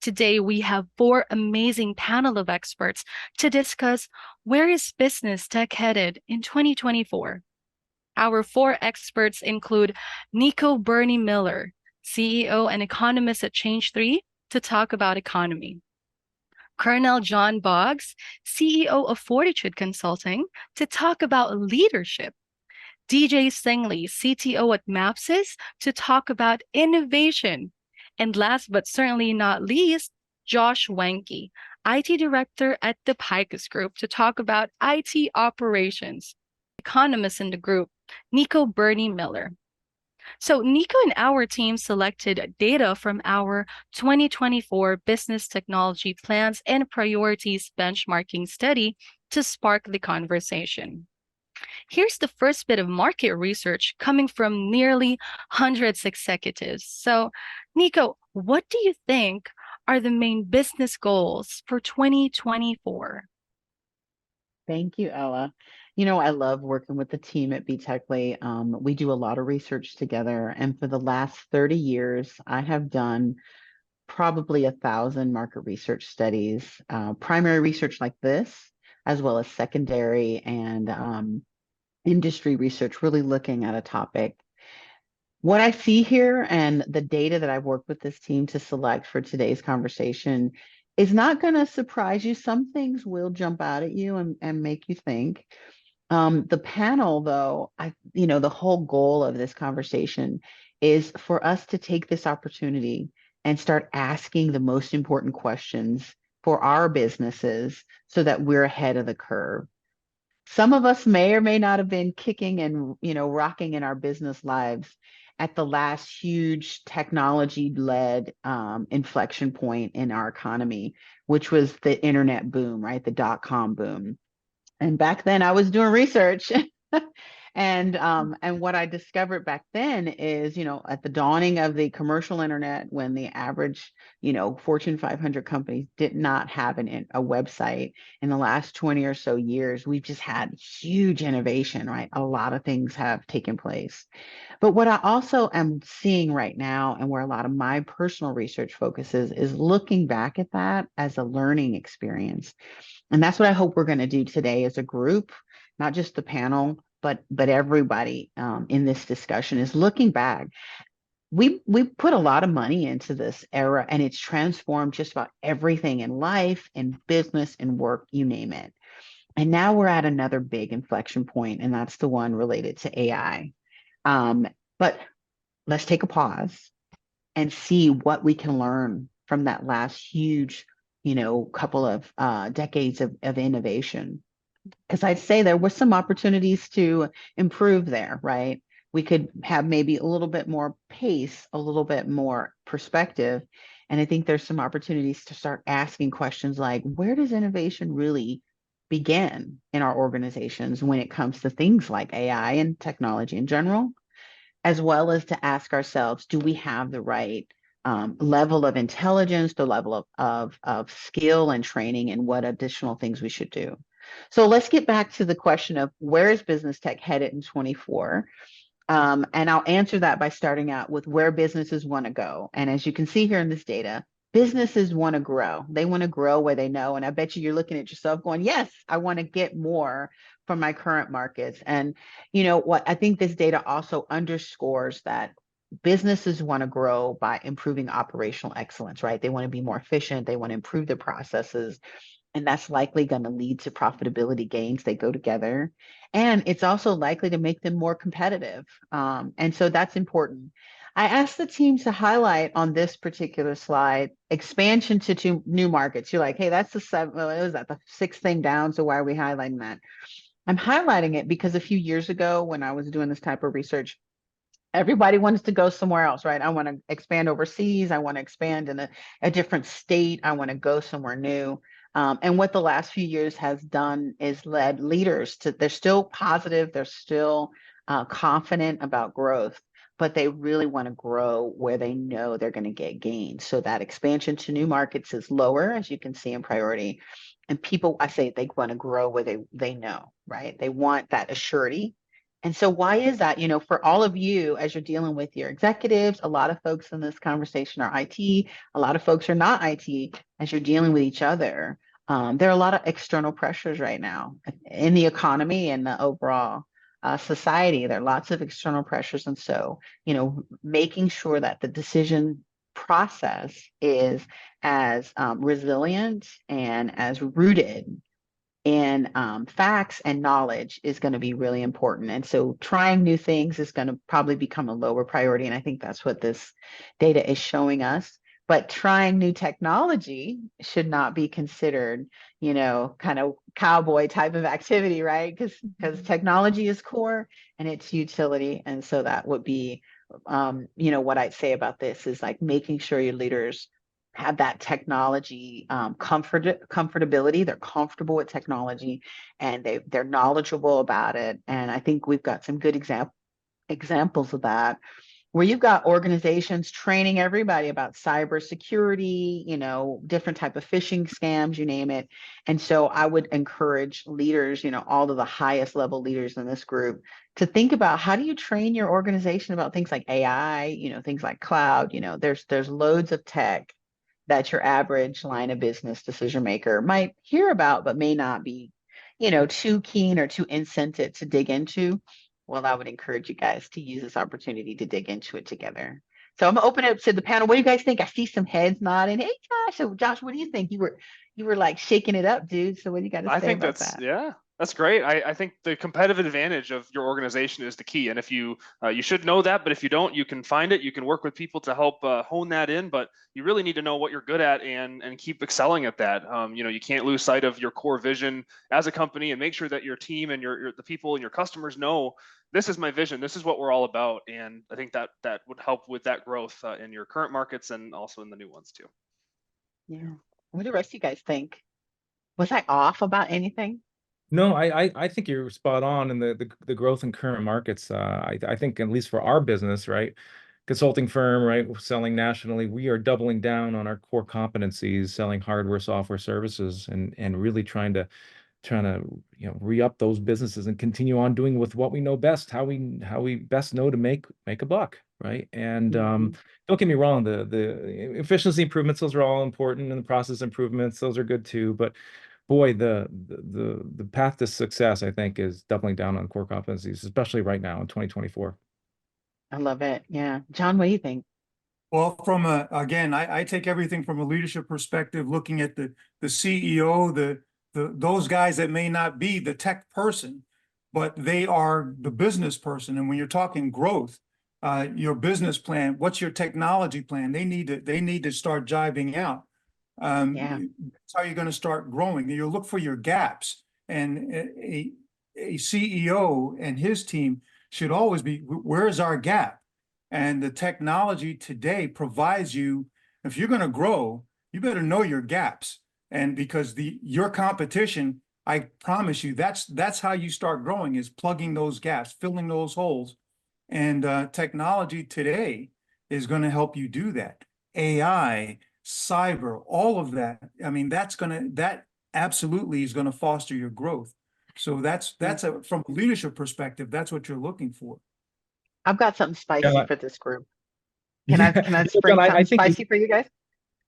Today, we have four amazing panel of experts to discuss where is business tech headed in 2024. Our four experts include Kneko Burney Miller, CEO and economist at Change3, to talk about economy. Colonel John Boggs, CEO of Fortitude Consulting, to talk about leadership. DJ Singley, CTO at Mapsys, to talk about innovation. And last but certainly not least, Josh Wenke, IT Director at the Picus Group, to talk about IT operations. Economist in the group, Kneko Burney Miller. So Kneko and our team selected data from our 2024 Business Technology Plans and Priorities benchmarking study to spark the conversation. Here's the first bit of market research coming from nearly hundreds executives. So, Kneko, what do you think are the main business goals for 2024? Thank you, Ella. You know, I love working with the team at BeTechly. We do a lot of research together, and for the last 30 years, I have done probably 1,000 market research studies, primary research like this, as well as secondary and industry research, really looking at a topic. What I see here and the data that I've worked with this team to select for today's conversation is not going to surprise you. Some things will jump out at you and make you think. The panel, though, the whole goal of this conversation is for us to take this opportunity and start asking the most important questions for our businesses so that we're ahead of the curve. Some of us may or may not have been kicking and, rocking in our business lives at the last huge technology-led inflection point in our economy, which was the internet boom, right? The dot-com boom. And back then I was doing research. And what I discovered back then is, at the dawning of the commercial internet, when the average, Fortune 500 companies did not have a website, in the last 20 or so years, we've just had huge innovation, right? A lot of things have taken place. But what I also am seeing right now, and where a lot of my personal research focuses, is looking back at that as a learning experience. And that's what I hope we're going to do today as a group, not just the panel, but everybody in this discussion is looking back. We put a lot of money into this era, and it's transformed just about everything in life, in business, and work, you name it. And now we're at another big inflection point, and that's the one related to AI. But let's take a pause and see what we can learn from that last huge, couple of decades of innovation. Because I'd say there were some opportunities to improve there, right? We could have maybe a little bit more pace, a little bit more perspective. And I think there's some opportunities to start asking questions like, where does innovation really begin in our organizations when it comes to things like AI and technology in general, as well as to ask ourselves, do we have the right level of intelligence, the level of skill and training, and what additional things we should do? So let's get back to the question of where is business tech headed in 24? And I'll answer that by starting out with where businesses want to go. And as you can see here in this data, businesses want to grow. They want to grow where they know. And I bet you're looking at yourself going, yes, I want to get more from my current markets. And what I think this data also underscores that businesses want to grow by improving operational excellence, right? They want to be more efficient. They want to improve their processes. And that's likely going to lead to profitability gains. They go together. And it's also likely to make them more competitive. And so that's important. I asked the team to highlight on this particular slide expansion to two new markets. You're like, hey, that's the seven, well, was that the sixth thing down? So why are we highlighting that? I'm highlighting it because a few years ago, when I was doing this type of research, everybody wants to go somewhere else, right? I want to expand overseas. I want to expand in a different state. I want to go somewhere new. And what the last few years has done is led leaders to, they're still positive, they're still confident about growth, but they really want to grow where they know they're going to get gains. So that expansion to new markets is lower, as you can see in priority. And people, I say they want to grow where they know, right? They want that assurity. And so why is that? For all of you, as you're dealing with your executives, a lot of folks in this conversation are IT, a lot of folks are not IT, as you're dealing with each other. There are a lot of external pressures right now in the economy and the overall society. There are lots of external pressures. And so, making sure that the decision process is as resilient and as rooted and facts and knowledge is going to be really important. And so trying new things is going to probably become a lower priority. And I think that's what this data is showing us. But trying new technology should not be considered, kind of cowboy type of activity, right? Because technology is core and it's utility. And so that would be, what I'd say about this is like making sure your leaders have that technology comfortability. They're comfortable with technology and they're knowledgeable about it. And I think we've got some good examples of that where you've got organizations training everybody about cybersecurity, different type of phishing scams, you name it. And so I would encourage leaders, all of the highest level leaders in this group to think about how do you train your organization about things like AI, things like cloud, there's loads of tech that your average line of business decision maker might hear about, but may not be, too keen or too incented to dig into. Well, I would encourage you guys to use this opportunity to dig into it together. So I'm gonna open it up to the panel. What do you guys think? I see some heads nodding. Hey, Josh. So Josh, what do you think? You were like shaking it up, dude. So what do you got to I say think about that's, that? yeah, that's great. I think the competitive advantage of your organization is the key. And if you you should know that, but if you don't, you can find it. You can work with people to help hone that in. But you really need to know what you're good at and keep excelling at that. You can't lose sight of your core vision as a company, and make sure that your team and the people and your customers know this is my vision. This is what we're all about. And I think that would help with that growth in your current markets and also in the new ones too. Yeah. What do the rest of you guys think? Was I off about anything? No, I think you're spot on in the growth in current markets. I think at least for our business, right, consulting firm, right, selling nationally, we are doubling down on our core competencies, selling hardware, software, services, and really trying to re-up those businesses and continue on doing with what we know best, how we best know to make a buck, right? And don't get me wrong, the efficiency improvements, those are all important, and the process improvements, those are good too. But boy, the path to success, I think, is doubling down on core competencies, especially right now in 2024. I love it. Yeah. John, what do you think? Well, again, I take everything from a leadership perspective, looking at the CEO, those guys that may not be the tech person, but they are the business person. And when you're talking growth, your business plan, what's your technology plan? They need to start jiving out. Yeah. That's how you're going to start growing. You look for your gaps, and a CEO and his team should always be, where's our gap? And the technology today provides you, if you're going to grow, you better know your gaps. And because your competition, I promise you, that's how you start growing, is plugging those gaps, filling those holes. And technology today is going to help you do that. AI, cyber, all of that. I mean, that absolutely is going to foster your growth. So from a leadership perspective, that's what you're looking for. I've got something spicy Yeah, for this group. Can I yeah. can I So, spring John, I something think spicy for you guys?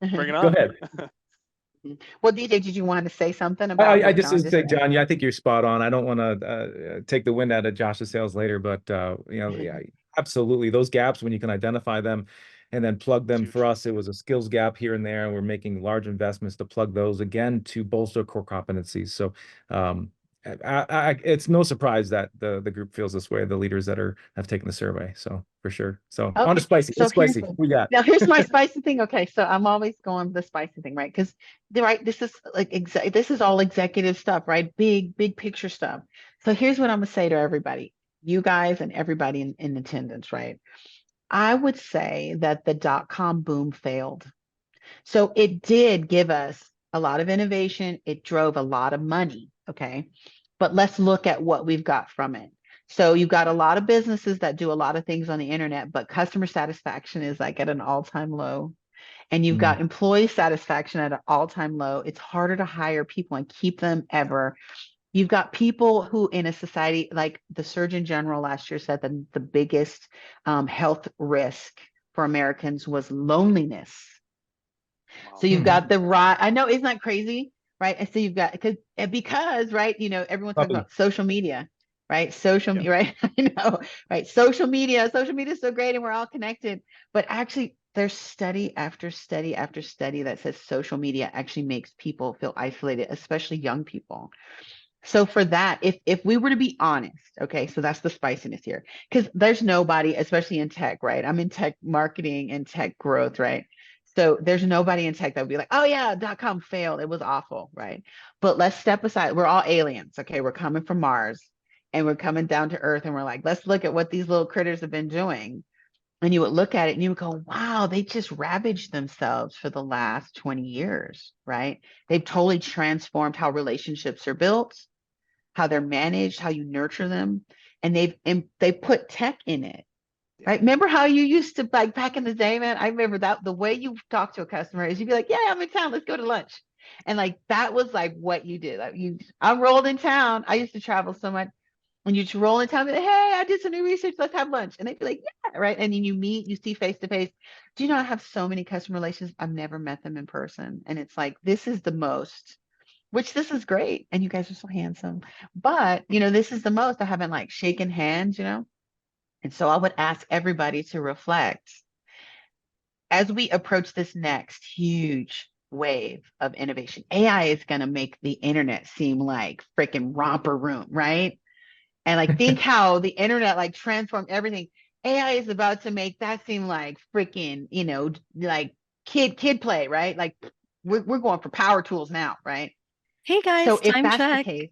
Bring it go on. ahead. Well, DJ, did you want to say something about I what just John would just say, said? John, yeah, I think you're spot on. I don't want to take the wind out of Josh's sails later, but yeah, absolutely, those gaps, when you can identify them and then plug It's them. huge. For us, it was a skills gap here and there, and we're making large investments to plug those again to bolster core competencies. So it's no surprise that the group feels this way, the leaders that have taken the survey. So for sure. So on to Okay, spicy. so What's spicy? We got. here's my spicy thing. Okay, so I'm always going with the spicy thing, right? Because this is like this is all executive stuff, right? Big picture stuff. So here's what I'm gonna say to everybody, you guys and everybody in attendance, right? I would say that the dot-com boom failed. So it did give us a lot of innovation. It drove a lot of money. Okay. But let's look at what we've got from it. So you've got a lot of businesses that do a lot of things on the internet, but customer satisfaction is like at an all-time low. And you've Mm, got employee satisfaction at an all-time low. It's harder to hire people and keep them ever. You've got people who in a society, like the Surgeon General last year said that the biggest health risk for Americans was loneliness. Wow. So you've got the right, I know, isn't that crazy? Right. And so you've got, because, right, you know, everyone's talking Puppy. about social media, right? Social, Yeah. right? I know, right? Social media is so great and we're all connected. But actually, there's study after study after study that says social media actually makes people feel isolated, especially young people. So for that, if we were to be honest, okay, so that's the spiciness here, because there's nobody, especially in tech, right? I'm in tech marketing and tech growth, right? So there's nobody in tech that would be like, oh yeah, .com failed, it was awful, right? But let's step aside. We're all aliens, okay? We're coming from Mars and we're coming down to Earth, and we're like, let's look at what these little critters have been doing. And you would look at it and you would go, wow, they just ravaged themselves for the last 20 years, right? They've totally transformed how relationships are built, how they're managed, how you nurture them, and they put tech in it. Yeah. Right? Remember how you used to, like back in the day, man? I remember that the way you talk to a customer is you'd be like, "Yeah, I'm in town. Let's go to lunch," and like that was like what you did. Like I rolled in town. I used to travel so much, and you just roll in town. And be like, hey, I did some new research. Let's have lunch, and they'd be like, "Yeah, right." And then you meet, you see face to face. Do you know I have so many customer relations? I've never met them in person, and it's like this is the most, which this is great, and you guys are so handsome, but you know this is the most. I haven't like shaken hands, you know. And so I would ask everybody to reflect as we approach this next huge wave of innovation. AI is going to make the internet seem like freaking romper room, right? And like think how the internet like transformed everything. AI is about to make that seem like freaking, you know, like kid play, right? Like we're going for power tools now, right? Hey So guys, if time that's the check. case,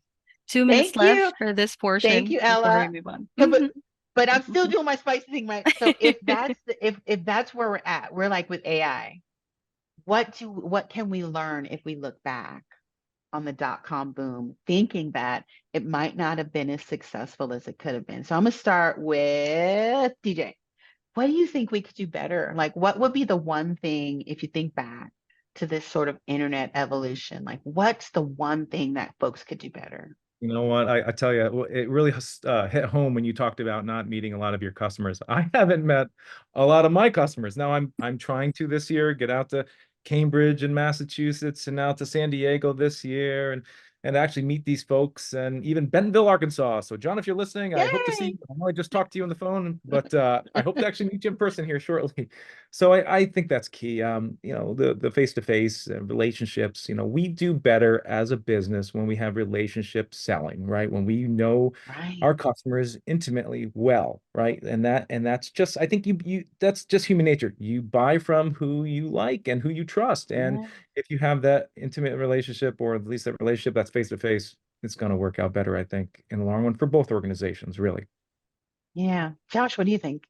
2 minutes thank you. left for this Thank portion you, before we Ella. move on. No, but I'm still doing my spicy thing, right? So if that's if that's where we're at, we're like with AI. What can we learn if we look back on the .com boom, thinking that it might not have been as successful as it could have been? So I'm gonna start with DJ. What do you think we could do better? Like, what would be the one thing if you think back to this sort of internet evolution? Like, what's the one thing that folks could do better? You know what? I tell you, it really hit home when you talked about not meeting a lot of your customers. I haven't met a lot of my customers. Now I'm trying to this year get out to Cambridge and Massachusetts and out to San Diego this year and actually meet these folks and even Bentonville, Arkansas. So John, if you're listening, I hope to see Yay! you. I know I just talked to you on the phone, but I hope to actually meet you in person here shortly. So I think that's key. You know, the face-to-face relationships, you know, we do better as a business when we have relationship selling, right? When we know Right. our customers intimately well, right? And that's just, I think you that's just human nature. You buy from who you like and who you trust. And Yeah. if you have that intimate relationship, or at least that relationship that's face-to-face, it's going to work out better, I think, in the long run for both organizations, really. Yeah. Josh, what do you think?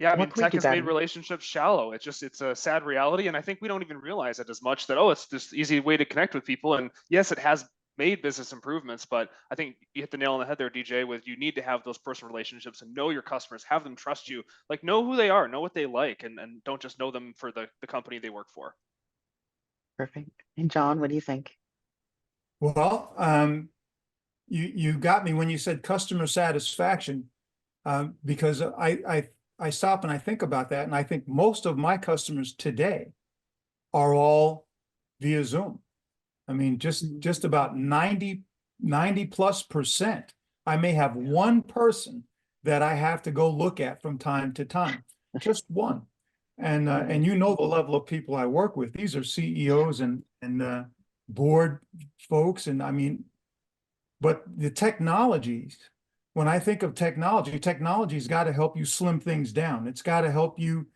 Yeah, I What mean, can we tech do has made better? relationships shallow. It's a sad reality, and I think we don't even realize it as much that, oh, it's this easy way to connect with people. And yes, it has made business improvements, but I think you hit the nail on the head there, DJ, with you need to have those personal relationships and know your customers, have them trust you, like know who they are, know what they like, and don't just know them for the company they work for. Perfect. And John, what do you think? Well, you got me when you said customer satisfaction, because I stop and I think about that, and I think most of my customers today are all via Zoom. I mean, just about 90+%. I may have one person that I have to go look at from time to time, just one. And you know the level of people I work with. These are CEOs and board folks, and I mean, but the technologies. When I think of technology, technology's got to help you slim things down. It's got to help you.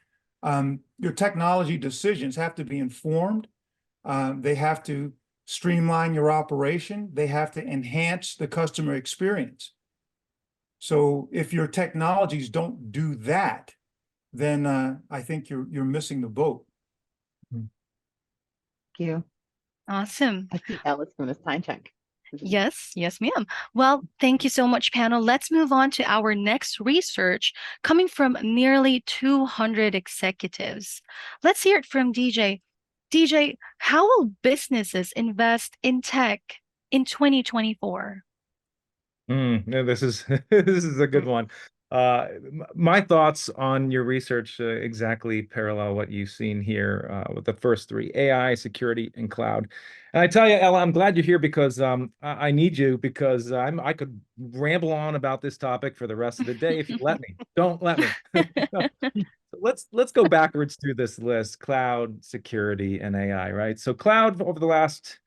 Your technology decisions have to be informed. They have to streamline your operation. They have to enhance the customer experience. So if your technologies don't do that, then I think you're missing the boat. Thank you. Awesome. I see Ellis doing his time check. Yes, yes, ma'am. Well, thank you so much, panel. Let's move on to our next research coming from nearly 200 executives. Let's hear it from DJ. DJ, how will businesses invest in tech in 2024? Yeah, this is this is a good one. My thoughts on your research exactly parallel what you've seen here with the first three: AI, security, and cloud. And I tell you, Ella, I'm glad you're here because I need you because I could ramble on about this topic for the rest of the day if you let me. Don't let me. Let's go backwards through this list: cloud, security, and AI, right? So cloud over the last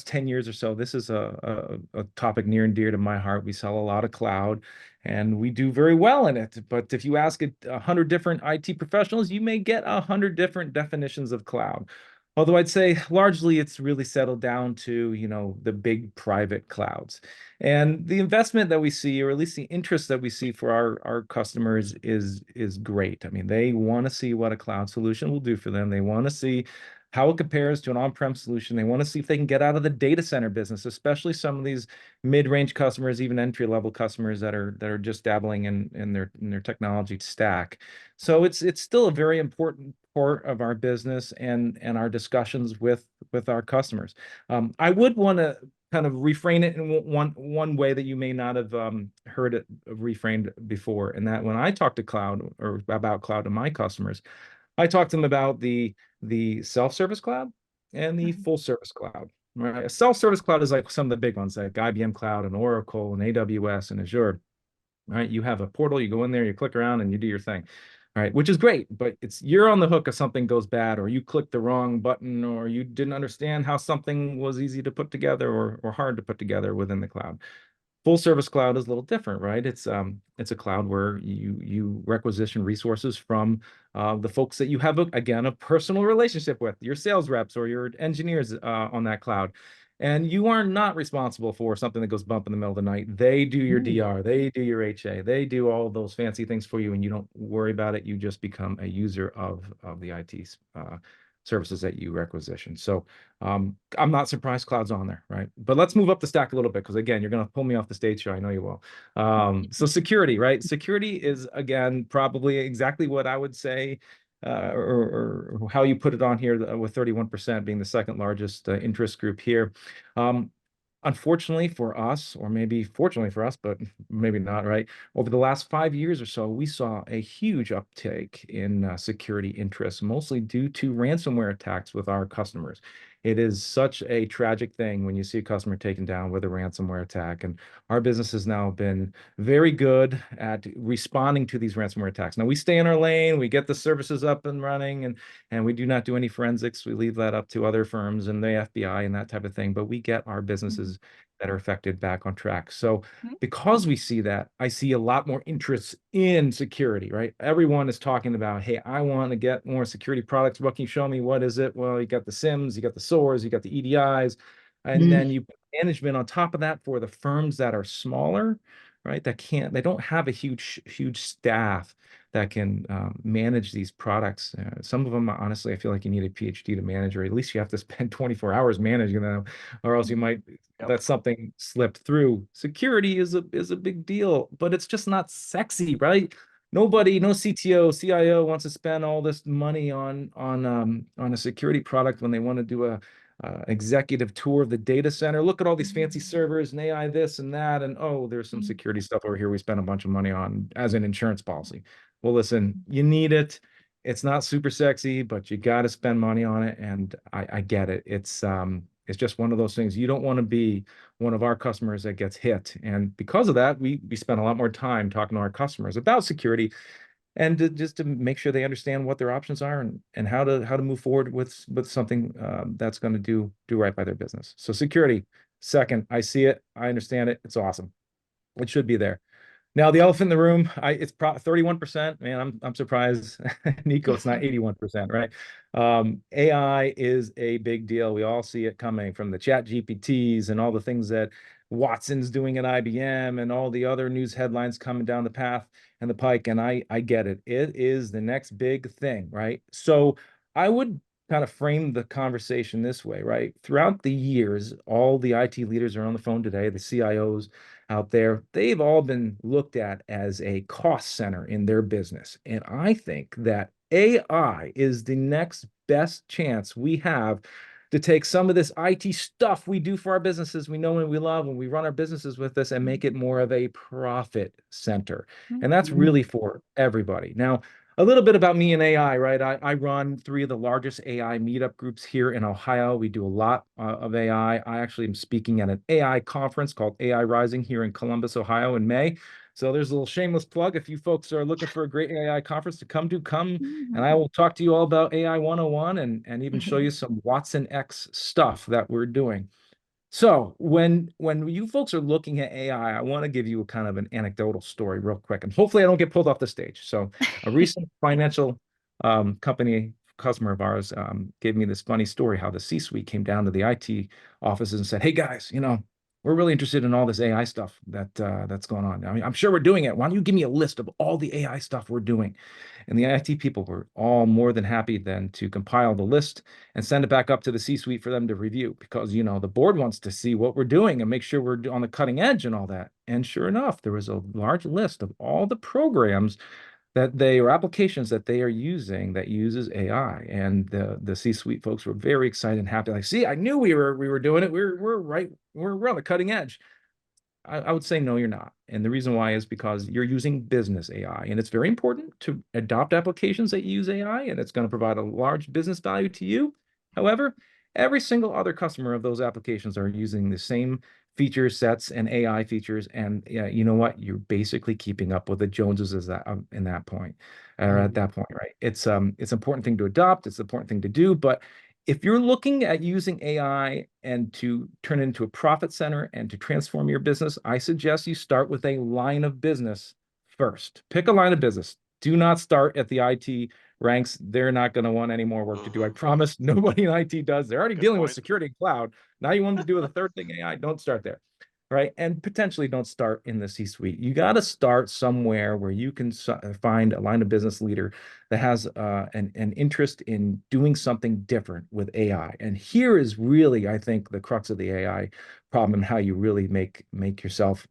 10 years or so, this is a topic near and dear to my heart. We sell a lot of cloud and we do very well in it. But if you ask 100 different IT professionals, you may get 100 different definitions of cloud. Although I'd say largely it's really settled down to, the big private clouds. And the investment that we see, or at least the interest that we see for our customers is great. I mean, they want to see what a cloud solution will do for them. They want to see how it compares to an on-prem solution. They want to see if they can get out of the data center business, especially some of these mid-range customers, even entry-level customers that are just dabbling in their technology stack. So it's still a very important part of our business and our discussions with our customers. I would want to kind of reframe it in one way that you may not have heard it reframed before, and that when I talk to cloud or about cloud to my customers, I talk to them about the self-service cloud and the full service cloud. Right? A self-service cloud is like some of the big ones like IBM Cloud and Oracle and AWS and Azure. Right? You have a portal, you go in there, you click around and you do your thing. Right, which is great, but you're on the hook if something goes bad, or you clicked the wrong button, or you didn't understand how something was easy to put together or hard to put together within the cloud. Full service cloud is a little different, right? It's a cloud where you requisition resources from the folks that you have again a personal relationship with, your sales reps or your engineers on that cloud. And you are not responsible for something that goes bump in the middle of the night. They do your DR, they do your HA, they do all those fancy things for you, and you don't worry about it. You just become a user of the IT services that you requisition. So I'm not surprised cloud's on there, right? But let's move up the stack a little bit because again, you're going to pull me off the stage show. I know you will. So security, right? Security is again probably exactly what I would say, or how you put it on here with 31% being the second largest interest group here. Unfortunately for us, or maybe fortunately for us, but maybe not, right? Over the last 5 years or so, we saw a huge uptake in security interest, mostly due to ransomware attacks with our customers. It is such a tragic thing when you see a customer taken down with a ransomware attack. And our business has now been very good at responding to these ransomware attacks. Now, we stay in our lane, we get the services up and running, and we do not do any forensics. We leave that up to other firms and the FBI and that type of thing, but we get our businesses that are affected back on track. So because we see that, I see a lot more interest in security, right? Everyone is talking about, hey, I want to get more security products. What can you show me? What is it? Well, you got the SIMs, you got the SOARs, you got the EDIs, and then you put management on top of that for the firms that are smaller, right? They don't have a huge staff that can manage these products. Some of them, honestly, I feel like you need a PhD to manage, or at least you have to spend 24 hours managing them, or else you might let something slip through. Security is a big deal, but it's just not sexy, right? Nobody, no CTO, CIO wants to spend all this money on a security product when they want to do a executive tour of the data center. Look at all these fancy servers and AI this and that, and oh, there's some security stuff over here we spent a bunch of money on as an insurance policy. Well, listen, you need it. It's not super sexy, but you got to spend money on it, and I get it. It's just one of those things. You don't want to be one of our customers that gets hit, and because of that, we spend a lot more time talking to our customers about security and just to make sure they understand what their options are and how to move forward with something that's going to do right by their business. So security, second, I see it, I understand it, it's awesome. It should be there. Now the elephant in the room, it's 31%. Man, I'm surprised, Kneko, it's not 81%, right? AI is a big deal. We all see it coming from the chat GPTs and all the things that Watson's doing at IBM and all the other news headlines coming down the path and the pike. And I get it. It is the next big thing, right? So I would kind of frame the conversation this way, right? Throughout the years, all the IT leaders are on the phone today, the CIOs out there, they've all been looked at as a cost center in their business. And I think that AI is the next best chance we have to take some of this IT stuff we do for our businesses, we know and we love, and we run our businesses with this, and make it more of a profit center. And that's really for everybody. Now, a little bit about me and AI, right? I run 3 of the largest AI meetup groups here in Ohio. We do a lot of AI. I actually am speaking at an AI conference called AI Rising here in Columbus, Ohio in May. So there's a little shameless plug. If you folks are looking for a great AI conference to come, and I will talk to you all about AI 101 and even show you some Watson X stuff that we're doing. So when you folks are looking at AI, I want to give you a kind of an anecdotal story real quick, and hopefully I don't get pulled off the stage. So a recent financial company customer of ours gave me this funny story how the C-suite came down to the IT offices and said, "Hey guys, we're really interested in all this AI stuff that's going on. I mean, I'm sure we're doing it. Why don't you give me a list of all the AI stuff we're doing?" And the IT people were all more than happy then to compile the list and send it back up to the C-suite for them to review, because the board wants to see what we're doing and make sure we're on the cutting edge and all that. And sure enough, there was a large list of all the programs or applications that they are using that uses AI. And the C-suite folks were very excited and happy. Like, see, I knew we were doing it. We're right. We're on the cutting edge. I would say no, you're not. And the reason why is because you're using business AI, and it's very important to adopt applications that use AI, and it's going to provide a large business value to you. However, every single other customer of those applications are using the same feature sets and AI features, and you know what? You're basically keeping up with the Joneses as that in that point, or at that point, right? It's an important thing to adopt. It's an important thing to do, but if you're looking at using AI and to turn it into a profit center and to transform your business, I suggest you start with a line of business first. Pick a line of business. Do not start at the IT ranks. They're not going to want any more work to do. I promise nobody in IT does. They're already dealing with security and cloud. Now you want them to do with a third thing, AI. Don't start there. Right. And potentially don't start in the C-suite. You got to start somewhere where you can find a line of business leader that has an interest in doing something different with AI. And here is really, I think, the crux of the AI problem and how you really make yourself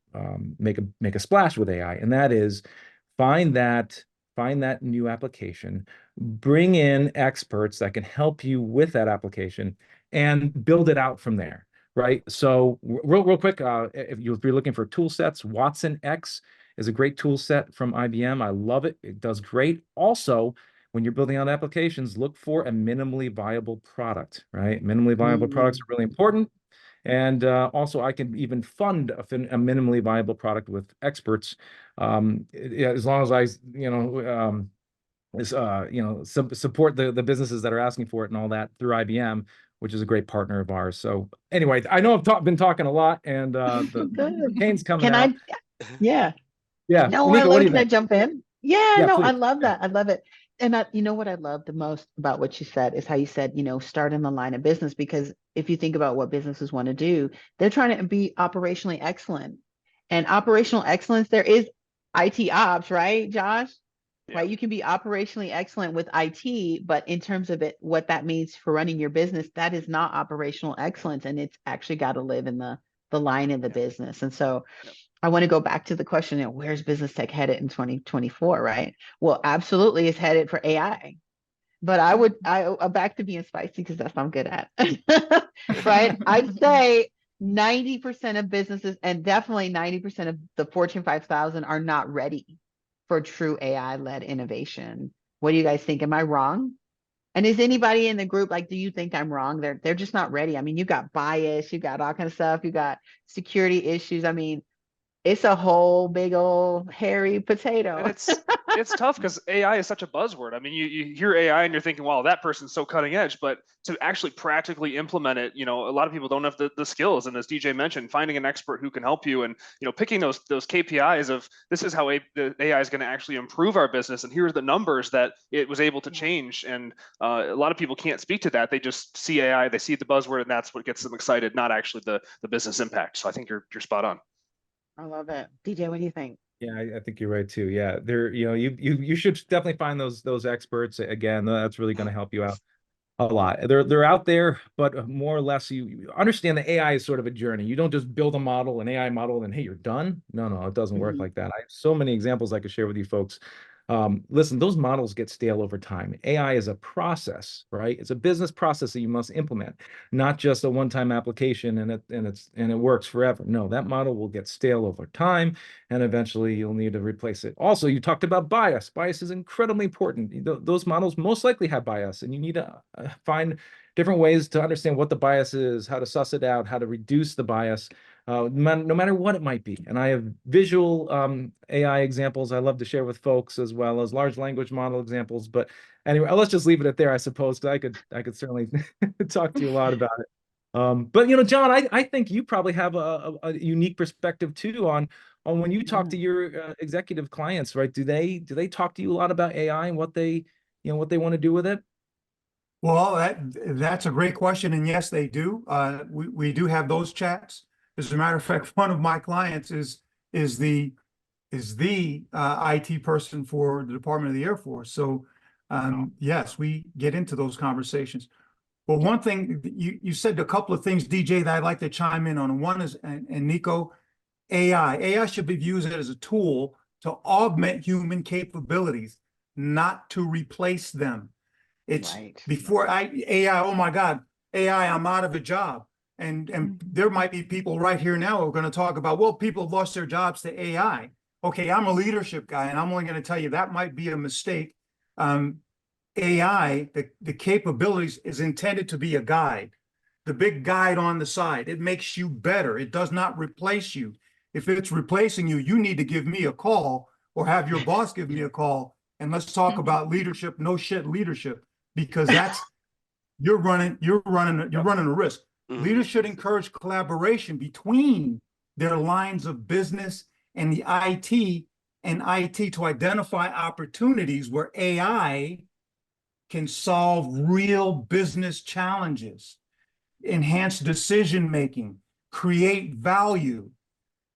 make a splash with AI. And that is find that new application, bring in experts that can help you with that application, and build it out from there. Right. So real quick, if you're looking for tool sets, Watson X is a great tool set from IBM. I love it. It does great. Also, when you're building out applications, look for a minimally viable product, right? Minimally viable products are really important. And also, I can even fund a minimally viable product with experts, as long as I, support the businesses that are asking for it and all that through IBM, which is a great partner of ours. So anyway, I know I've been talking a lot, and the cane's coming Can out. Yeah. Yeah. No, Kneko, what do you can I think? jump in? Yeah, Yeah, no, I please. love that. I love it. And what I love the most about what you said is how you said, start in the line of business, because if you think about what businesses want to do, they're trying to be operationally excellent. And operational excellence, there is IT ops, right, Josh? Yeah. Right? You can be operationally excellent with IT, but in terms of what that means for running your business, that is not operational excellence. And it's actually got to live in the line of the business. And so I want to go back to the question, where's business tech headed in 2024, right? Well, absolutely it's headed for AI. But I'm back to being spicy because that's what I'm good at. Right? I'd say 90% of businesses and definitely 90% of the Fortune 5000 are not ready for true AI-led innovation. What do you guys think? Am I wrong? And is anybody in the group like, do you think I'm wrong? They're just not ready. I mean, you got bias, you got all kind of stuff, you got security issues. I mean, it's a whole big old hairy potato. And it's tough because AI is such a buzzword. I mean, you hear AI and you're thinking, wow, that person's so cutting edge, but to actually practically implement it, a lot of people don't have the skills. And as DJ mentioned, finding an expert who can help you and, picking those KPIs of this is how the AI is going to actually improve our business. And here are the numbers that it was able to change. And a lot of people can't speak to that. They just see AI, they see the buzzword, and that's what gets them excited, not actually the business impact. So I think you're spot on. I love it. DJ, what do you think? Yeah, I think you're right too. Yeah, you should definitely find those experts. Again, that's really going to help you out a lot. They're out there, but more or less you understand that AI is sort of a journey. You don't just build an AI model, and hey, you're done. No, it doesn't work like that. I have so many examples I could share with you folks Listen, those models get stale over time. AI is a process, right? It's a business process that you must implement, not just a one-time application and it works forever. No, that model will get stale over time, and eventually you'll need to replace it. Also, you talked about bias. Bias is incredibly important. Those models most likely have bias, and you need to find different ways to understand what the bias is, how to suss it out, how to reduce the bias, no matter what it might be. And I have visual AI examples I love to share with folks, as well as large language model examples. But anyway, let's just leave it at there, I suppose, because I could certainly talk to you a lot about it. But John, I think you probably have a unique perspective too on when you talk to your executive clients, right? Do they talk to you a lot about AI and what they what they want to do with it? Well, that's a great question, and yes, they do. We do have those chats. As a matter of fact, one of my clients is the IT person for the Department of the Air Force. So yes, we get into those conversations. But one thing you said a couple of things, DJ, that I'd like to chime in on. One is, and Kneko, AI. AI should be used as a tool to augment human capabilities, not to replace them. It's Right. before AI, oh my God, AI, I'm out of a job. And there might be people right here now who are going to talk about, well, people have lost their jobs to AI. Okay, I'm a leadership guy, and I'm only going to tell you that might be a mistake. AI, the capabilities is intended to be a guide, the big guide on the side. It makes you better. It does not replace you. If it's replacing you, you need to give me a call or have your boss give me a call, and let's talk about leadership, no shit leadership, because that's you're running a risk. Leaders should encourage collaboration between their lines of business and the IT to identify opportunities where AI can solve real business challenges, enhance decision making, create value.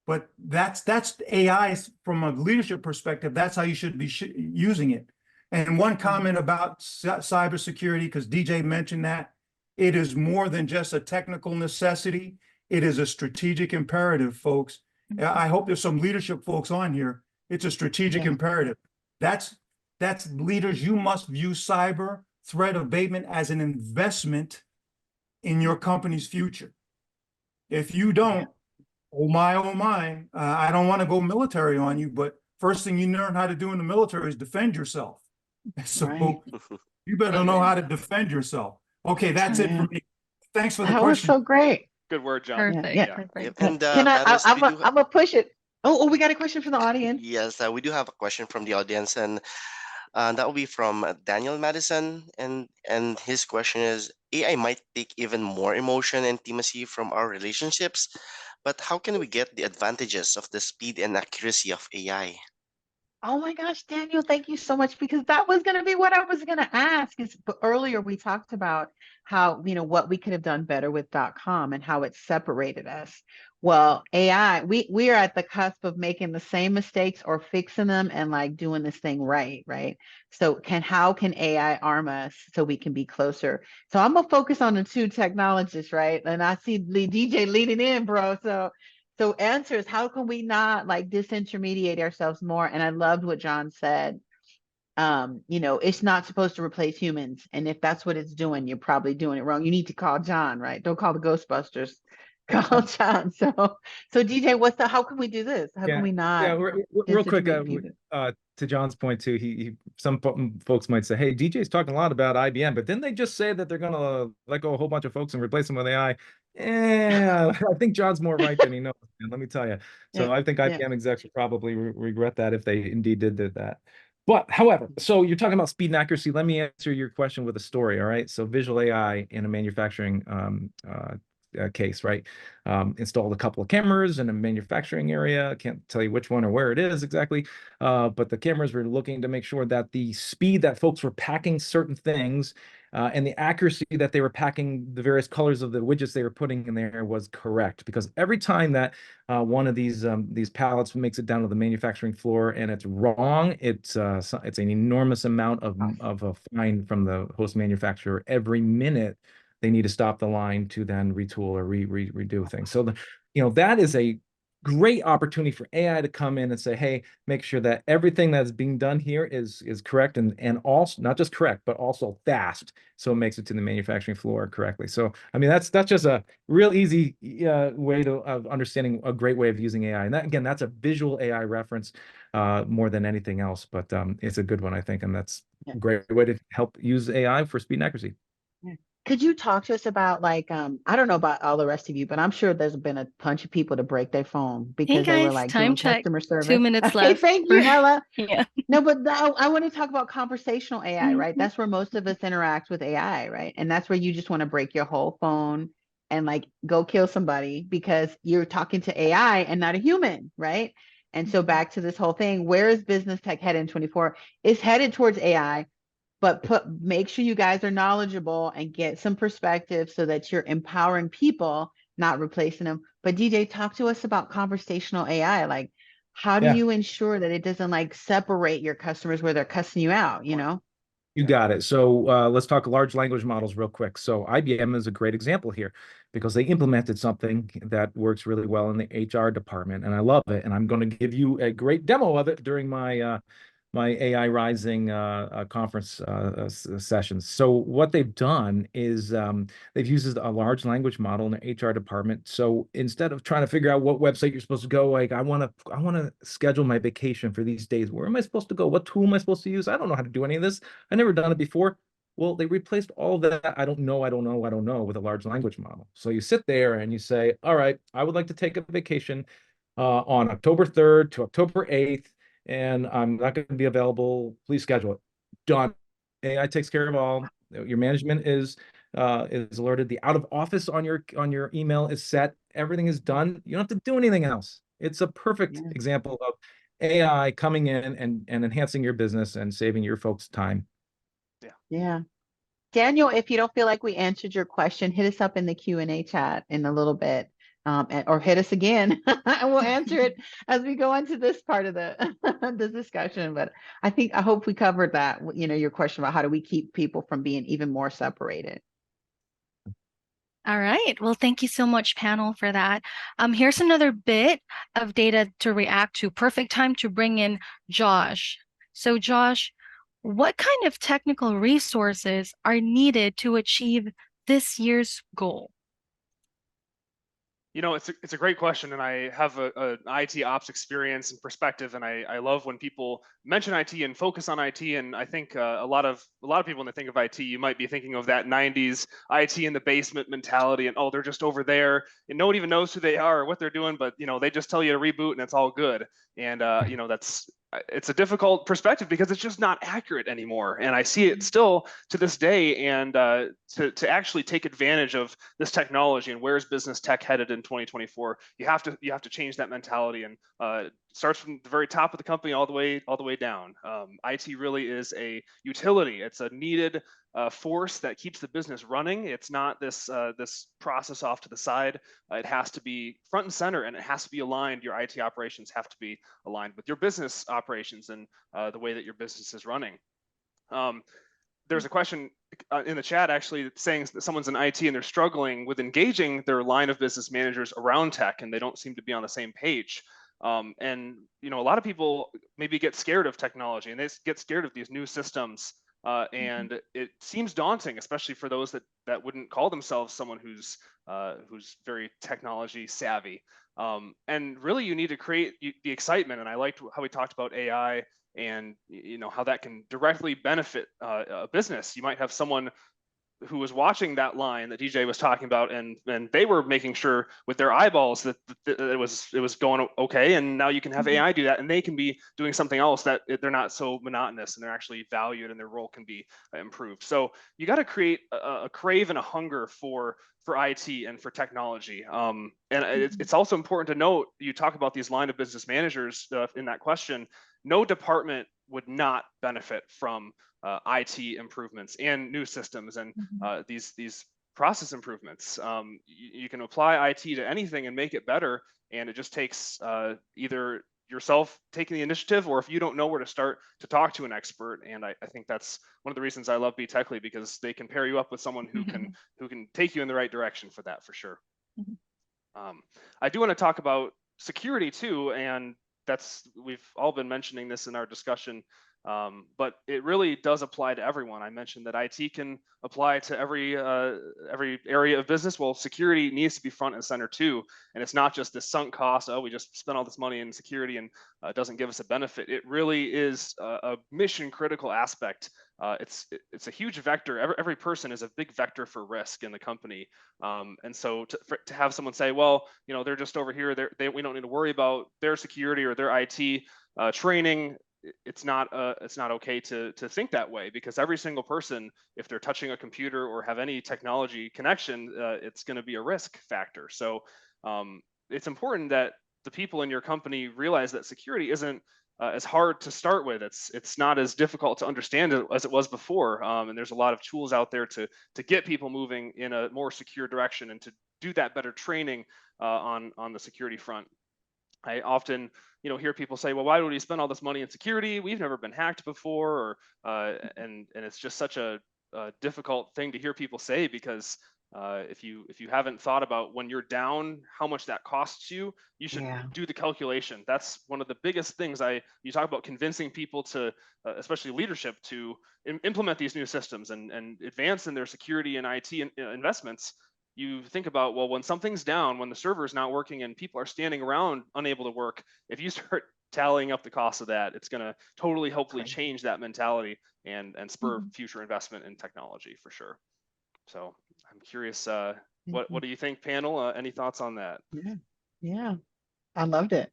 But that's AI from a leadership perspective. That's how you should be using it. And one comment about cybersecurity, because DJ mentioned that, it is more than just a technical necessity. It is a strategic imperative, folks. I hope there's some leadership folks on here. It's a strategic imperative. That's leaders. You must view cyber threat abatement as an investment in your company's future. If you don't, oh my, I don't want to go military on you, but first thing you learn how to do in the military is defend yourself. So you better know how to defend yourself. Okay, that's it for me. Thanks for the That question. was so great. Good word, John. Perfect. Yeah. Perfect. And Can I'm panelists, gonna push it. Oh, we got a question from the audience. yes, we do have a question from the audience, and that will be from Daniel Madison, and his question is: AI might take even more emotion and intimacy from our relationships, but how can we get the advantages of the speed and accuracy of AI? Oh my gosh, Daniel, thank you so much, because that was going to be what I was going to ask. But earlier we talked about how, what we could have done better with .com and how it separated us. Well, AI, we are at the cusp of making the same mistakes or fixing them and like doing this thing right, right? So how can AI arm us so we can be closer? So I'm gonna focus on the two technologists, right? And I see DJ leading in, bro. So answer is, how can we not like disintermediate ourselves more? And I loved what John said. It's not supposed to replace humans. And if that's what it's doing, you're probably doing it wrong. You need to call John, right? Don't call the Ghostbusters. Call John. So DJ, how can we do this? How can we not real quick, people? To John's point too, some folks might say, hey, DJ's talking a lot about IBM, but didn't they just say that they're gonna let go a whole bunch of folks and replace them with AI? Yeah, I think John's more right than he knows, man, let me tell you. So I think IBM execs would probably regret that if they indeed did that. But however, so you're talking about speed and accuracy. Let me answer your question with a story. All right. So visual AI in a manufacturing case, right? Installed a couple of cameras in a manufacturing area. I can't tell you which one or where it is exactly, but the cameras were looking to make sure that the speed that folks were packing certain things and the accuracy that they were packing the various colors of the widgets they were putting in there was correct. Because every time that one of these pallets makes it down to the manufacturing floor and it's wrong, it's an enormous amount of a fine from the host manufacturer every minute. They need to stop the line to then retool or redo things. So that is a great opportunity for AI to come in and say, hey, make sure that everything that's being done here is correct and also not just correct, but also fast, so it makes it to the manufacturing floor correctly. So, I mean, that's just a real easy way of understanding a great way of using AI. And that, again, that's a visual AI reference more than anything else, but it's a good one, I think, and that's a great way to help use AI for speed and accuracy. Yeah. Could you talk to us about like I don't know about all the rest of you, but I'm sure there's been a bunch of people to break their phone Hey because they were guys, like time doing check. customer 2 service. minutes Okay, left. thank you, Ella. Yeah. No, but I want to talk about conversational AI, right? Mhm. That's where most of us interact with AI, right? And that's where you just want to break your whole phone and like go kill somebody because you're talking to AI and not a human, right? And so back to this whole thing, where is business tech headed in 24? It's headed towards AI, but make sure you guys are knowledgeable and get some perspective so that you're empowering people, not replacing them. But DJ, talk to us about conversational AI. Like, how do Yeah. you ensure that it doesn't like separate your customers where they're cussing you out, you know? You got it. So let's talk large language models real quick. So IBM is a great example here because they implemented something that works really well in the HR department, and I love it. And I'm going to give you a great demo of it during my my AI Rising conference sessions. So what they've done is they've used a large language model in the HR department. So instead of trying to figure out what website you're supposed to go, like I want to schedule my vacation for these days. Where am I supposed to go? What tool am I supposed to use? I don't know how to do any of this. I never done it before. Well, they replaced all that I don't know with a large language model. So you sit there and you say, all right, I would like to take a vacation on October 3rd to October 8th, and I'm not going to be available. Please schedule it. Done. AI takes care of all. Your management is alerted. The out of office on your email is set. Everything is done. You don't have to do anything else. It's a perfect Yeah. example of AI coming in and enhancing your business and saving your folks time. Yeah. Daniel, if you don't feel like we answered your question, hit us up in the Q&A chat in a little bit, or hit us again, and we'll answer it as we go into this part of the the discussion. But I hope we covered that, you know, your question about how do we keep people from being even more separated. All right. Well, thank you so much, panel, for that. Here's another bit of data to react to. Perfect time to bring in Josh. So, Josh, what kind of technical resources are needed to achieve this year's goal? You know, it's a great question, and I have a IT ops experience and perspective, and I love when people mention IT and focus on IT. And I think a lot of people when they think of IT, you might be thinking of that '90s IT in the basement mentality, and oh, they're just over there, and no one even knows who they are or what they're doing, but you know, they just tell you to reboot and it's all good. And you know, it's a difficult perspective because it's just not accurate anymore, and I see it still to this day. And to actually take advantage of this technology and where's business tech headed in 2024, you have to change that mentality, and starts from the very top of the company all the way down. IT really is a utility. It's a needed force that keeps the business running. It's not this process off to the side. It has to be front and center, and it has to be aligned. Your IT operations have to be aligned with your business operations and the way that your business is running. There's a question in the chat actually saying that someone's in IT and they're struggling with engaging their line of business managers around tech, and they don't seem to be on the same page. And you know, a lot of people maybe get scared of technology, and they get scared of these new systems. And it seems daunting, especially for those that wouldn't call themselves someone who's very technology savvy. And really, you need to create the excitement. And I liked how we talked about AI and you know how that can directly benefit a business. You might have someone who was watching that line that DJ was talking about, and they were making sure with their eyeballs that it was going okay. And now you can have AI do that, and they can be doing something else that they're not so monotonous, and they're actually valued, and their role can be improved. So you got to create a crave and a hunger for IT and for technology. And it's also important to note, you talk about these line of business managers in that question. No department would not benefit from IT improvements and new systems and these process improvements. You can apply IT to anything and make it better, and it just takes either yourself taking the initiative, or if you don't know where to start, to talk to an expert. And I think that's one of the reasons I love BeTechly, because they can pair you up with someone who can take you in the right direction for that, for sure. I do want to talk about security too, and we've all been mentioning this in our discussion, but it really does apply to everyone. I mentioned that IT can apply to every area of business. Well, security needs to be front and center too, and it's not just this sunk cost. Oh, we just spent all this money in security and it doesn't give us a benefit. It really is a mission critical aspect. It's a huge vector. Every person is a big vector for risk in the company, and so to have someone say, well, they're just over here, we don't need to worry about their security or their IT training. It's not okay to think that way, because every single person, if they're touching a computer or have any technology connection, it's going to be a risk factor. So it's important that the people in your company realize that security isn't as hard to start with. It's not as difficult to understand as it was before, and there's a lot of tools out there to get people moving in a more secure direction and to do that better training on the security front. I often, hear people say, "Well, why would we spend all this money in security? We've never been hacked before," or and it's just such a difficult thing to hear people say, because if you haven't thought about when you're down how much that costs you, you should Yeah. do the calculation. That's one of the biggest things. You talk about convincing people to, especially leadership, to implement these new systems and advance in their security and IT investments. You think about, well, when something's down, when the server is not working and people are standing around unable to work, if you start tallying up the cost of that, it's going to totally, hopefully, Crazy. change that mentality and spur Mhm. future investment in technology for sure. So I'm curious, what Mhm. do you think, panel? Any thoughts on that? Yeah. Yeah. I loved it.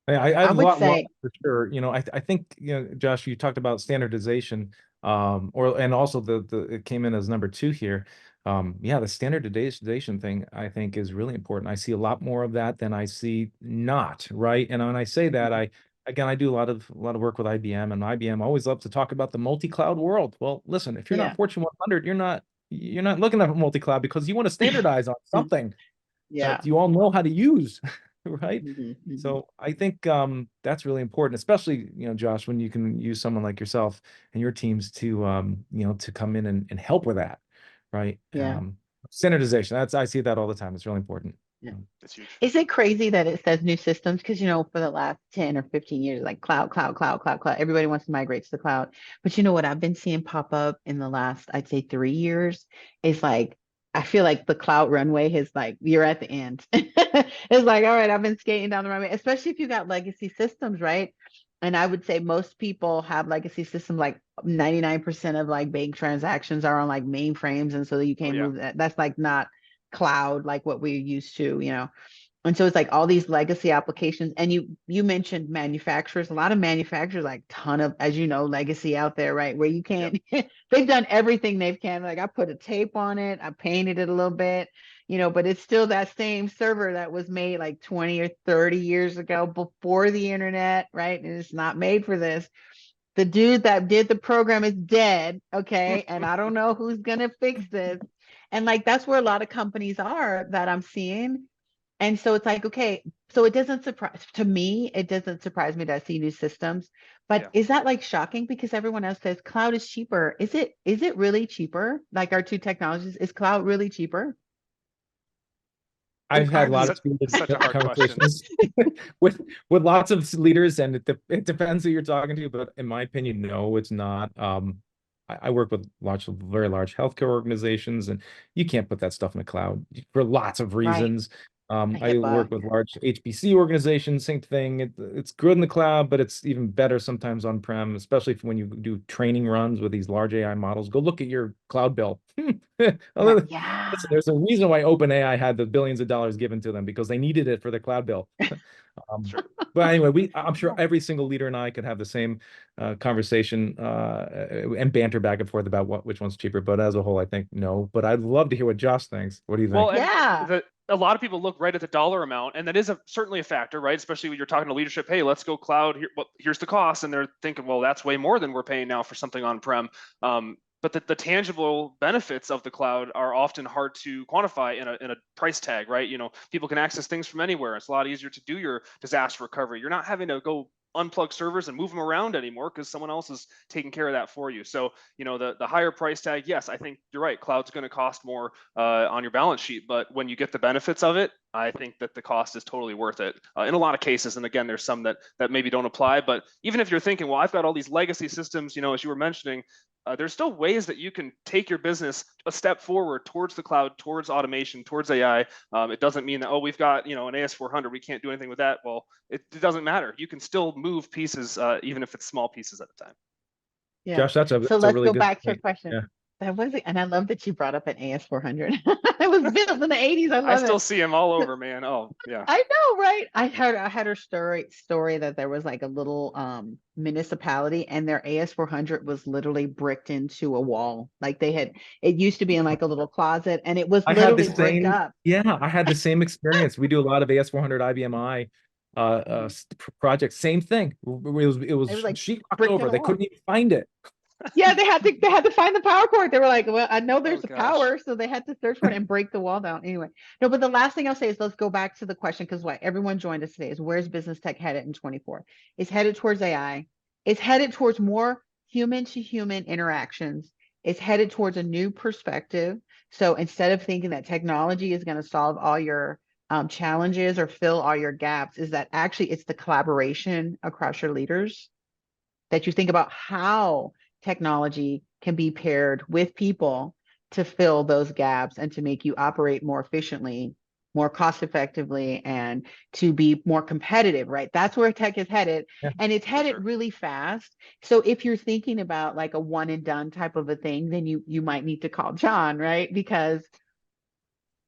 I I have a would lot say, for sure. I think, Josh, you talked about standardization, and also it came in as number two here. Yeah, the standardization thing I think is really important. I see a lot more of that than I see not, right? And when I say that, I do a lot of work with IBM, and IBM always loves to talk about the multi-cloud world. Well, listen, if you're yeah. not Fortune 100, you're not looking at multi-cloud because you want to standardize on something Yeah. that you all know how to use, right? Mhm, mhm. So I think that's really important, especially, Josh, when you can use someone like yourself and your teams to to come in and help with that, right? Yeah. Standardization. I see that all the time. It's really important. Yeah. It's huge. Is it crazy that it says new systems? Because, for the last 10 or 15 years, like cloud, cloud, cloud, cloud, cloud, everybody wants to migrate to the cloud. But you know what I've been seeing pop up in the last, I'd say 3 years, is like, I feel like the cloud runway is like, you're at the end. It's like, all right, I've been skating down the runway, especially if you got legacy systems, right? And I would say most people have legacy systems, like 99% of like bank transactions are on like mainframes. And so you Oh can't yeah. move that. That's like not cloud like what we're used to. And so it's like all these legacy applications. And you mentioned manufacturers. A lot of manufacturers, like ton of, as you know, legacy out there, right? Where you Yep. can't, they've done everything they can. Like I put a tape on it, I painted it a little bit, but it's still that same server that was made like 20 or 30 years ago before the internet, right? And it's not made for this. The dude that did the program is dead. Okay. And I don't know who's gonna fix this. And like that's where a lot of companies are that I'm seeing. And so it's like, okay, so it doesn't surprise to me, it doesn't surprise me that I see new systems. But Yeah. is that like shocking? Because everyone else says cloud is cheaper. Is it really cheaper? Like our two technologies, is cloud really cheaper? I've had I a lot mean, of spirited Such a hard question. conversations with lots of leaders, and it depends who you're talking to. But in my opinion, no, it's not. I work with very large healthcare organizations, and you can't put that stuff in the cloud for lots of right. reasons. A I HIPAA. work with large HPC organizations, same thing. It's good in the cloud, but it's even better sometimes on-prem, especially when you do training runs with these large AI models. Go look at your cloud bill. Right. Listen, Yeah. there's a reason why OpenAI had the billions of dollars given to them, because they needed it for the cloud bill. Sure. But anyway, I'm sure every single leader and I could have the same conversation and banter back and forth about which one's cheaper. But as a whole, I think no. But I'd love to hear what Josh thinks. What do you Well, think? and Yeah. a lot of people look right at the dollar amount, and that is certainly a factor, right? Especially when you're talking to leadership. Hey, let's go cloud. Here's the cost, and they're thinking, well, that's way more than we're paying now for something on-prem. But the tangible benefits of the cloud are often hard to quantify in a price tag, right? People can access things from anywhere. It's a lot easier to do your disaster recovery. You're not having to go unplug servers and move them around anymore because someone else is taking care of that for you. So, the higher price tag, yes, I think you're right. Cloud's going to cost more on your balance sheet, but when you get the benefits of it, I think that the cost is totally worth it in a lot of cases. And again, there's some that maybe don't apply, but even if you're thinking, well, I've got all these legacy systems, as you were mentioning, there's still ways that you can take your business a step forward towards the cloud, towards automation, towards AI. It doesn't mean that, we've got, an AS400, we can't do anything with that. Well, it doesn't matter. You can still move pieces, even if it's small pieces at a time. Yeah. Josh, that's So a let's really go good back to your point. question. Yeah. That was it. And I love that you brought up an AS400. It was built in the 80s. I I love still it. see them all over, man. Oh, yeah. I know, right? I had her story that there was like a little municipality and their AS400 was literally bricked into a wall. Like it used to be in like a little closet and it was I had the literally bricked same, up. yeah, I had the same experience. We do a lot of AS400 IBMI projects. Same thing. It was It was like sheetrocked bricked in over. a They wall. couldn't even find it. Yeah, they had to find the power cord. They were like, well, I know there's Oh, a gosh. power, so they had to search for it and break the wall down. Anyway, no, but the last thing I'll say is let's go back to the question because what everyone joined us today is where's business tech headed in 24? It's headed towards AI. It's headed towards more human to human interactions. It's headed towards a new perspective. So instead of thinking that technology is going to solve all your challenges or fill all your gaps, is that actually it's the collaboration across your leaders that you think about how technology can be paired with people to fill those gaps and to make you operate more efficiently, more cost effectively, and to be more competitive, right? That's where tech is headed. Yeah, and it's headed sure. really fast. So if you're thinking about like a one and done type of a thing, then you might need to call John, right? Because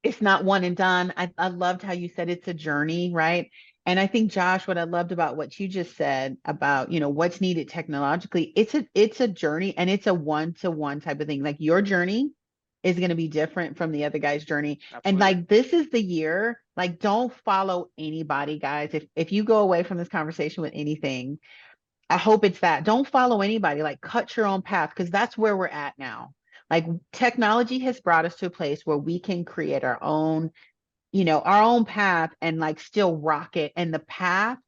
it's not one and done. I loved how you said it's a journey, right? And I think, Josh, what I loved about what you just said about, what's needed technologically, it's a journey and it's a one-to-one type of thing. Like your journey is going to be different from the other guy's journey. And Absolutely. like this is the year, like don't follow anybody, guys. If you go away from this conversation with anything, I hope it's that. Don't follow anybody, like cut your own path, because that's where we're at now. Like technology has brought us to a place where we can create our own path and like still rock it. And the path